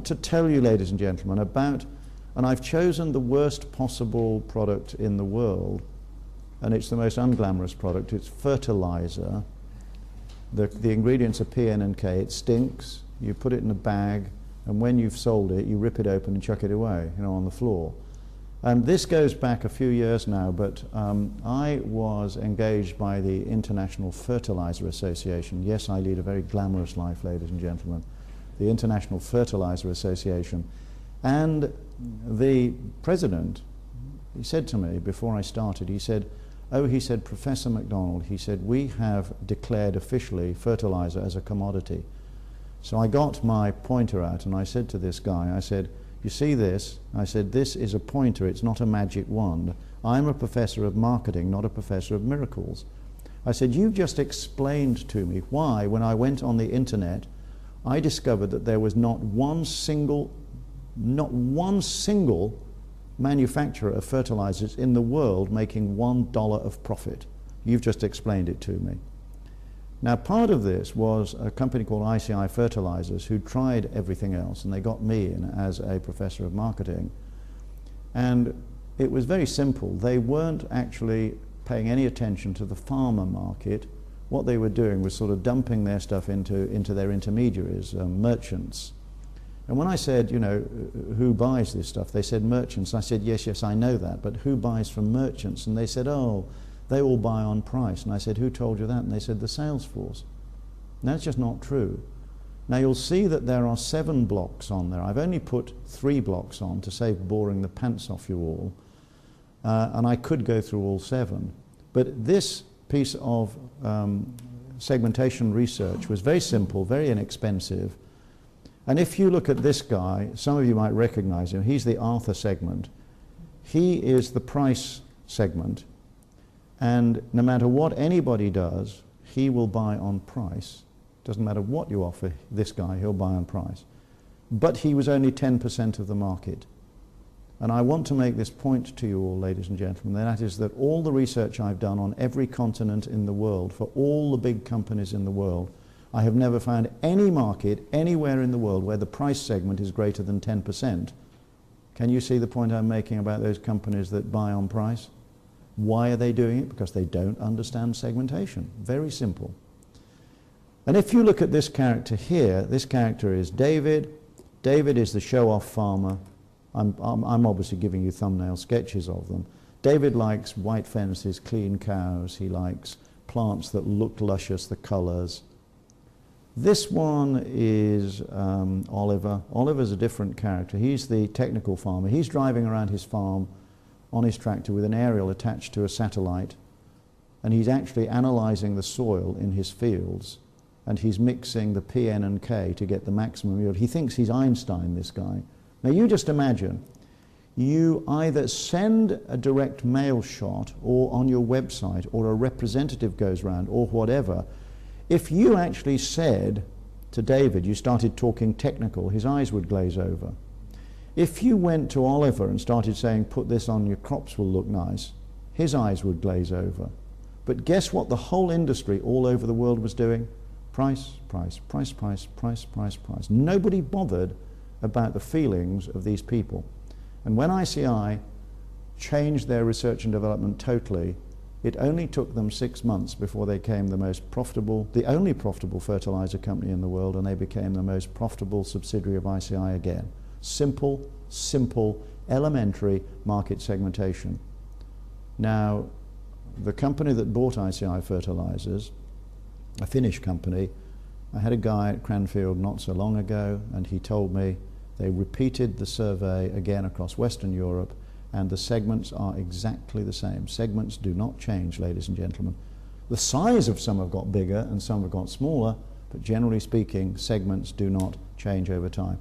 to tell you, ladies and gentlemen, about, and I've chosen the worst possible product in the world, and it's the most unglamorous product. It's fertilizer. The ingredients are P, N, and K. It stinks. You put it in a bag, and when you've sold it, you rip it open and chuck it away, you know, on the floor. And this goes back a few years now, but I was engaged by the International Fertilizer Association. Yes, I lead a very glamorous life, ladies and gentlemen. The International Fertilizer Association. And the president, he said to me before I started, he said, "Oh," he said, "Professor MacDonald," he said, "we have declared officially fertilizer as a commodity." So I got my pointer out and I said to this guy, I said, "You see this?" I said, "This is a pointer, it's not a magic wand. I'm a professor of marketing, not a professor of miracles." I said, "You just explained to me why, when I went on the internet, I discovered that there was not one single manufacturer of fertilizers in the world making $1 of profit. You've just explained it to me." Now, part of this was a company called ICI Fertilizers who tried everything else, and they got me in as a professor of marketing. And it was very simple. They weren't actually paying any attention to the farmer market. What they were doing was sort of dumping their stuff into their intermediaries, merchants. And when I said, you know, who buys this stuff? They said merchants. I said, yes, I know that, but who buys from merchants? And they said, oh, they all buy on price. And I said, who told you that? And they said, the sales force. And that's just not true. Now you'll see that there are 7 blocks on there. I've only put 3 blocks on to save boring the pants off you all. And I could go through all 7. But this piece of segmentation research was very simple, very inexpensive. And if you look at this guy, some of you might recognize him. He's the Arthur segment. He is the price segment. And no matter what anybody does, he will buy on price. Doesn't matter what you offer this guy, he'll buy on price. But he was only 10% of the market. And I want to make this point to you all, ladies and gentlemen, and that is that all the research I've done on every continent in the world, for all the big companies in the world, I have never found any market anywhere in the world where the price segment is greater than 10%. Can you see the point I'm making about those companies that buy on price? Why are they doing it? Because they don't understand segmentation. Very simple. And if you look at this character here, this character is David. David is the show-off farmer. I'm obviously giving you thumbnail sketches of them. David likes white fences, clean cows. He likes plants that look luscious, the colors. This one is Oliver. Oliver's a different character. He's the technical farmer. He's driving around his farm on his tractor with an aerial attached to a satellite, and he's actually analyzing the soil in his fields, and he's mixing the P, N, and K to get the maximum yield. He thinks he's Einstein, this guy. Now you just imagine, you either send a direct mail shot or on your website, or a representative goes around, or whatever. If you actually said to David, you started talking technical, his eyes would glaze over. If you went to Oliver and started saying, put this on, your crops will look nice, his eyes would glaze over. But guess what the whole industry all over the world was doing? Price, price, price, price, price, price, price. Nobody bothered about the feelings of these people. And when ICI changed their research and development totally, it only took them 6 months before they became the most profitable, the only profitable fertilizer company in the world, and they became the most profitable subsidiary of ICI again. Simple, simple, elementary market segmentation. Now, the company that bought ICI Fertilizers, a Finnish company, I had a guy at Cranfield not so long ago, and he told me they repeated the survey again across Western Europe, and the segments are exactly the same. Segments do not change, ladies and gentlemen. The size of some have got bigger and some have got smaller, but generally speaking, segments do not change over time.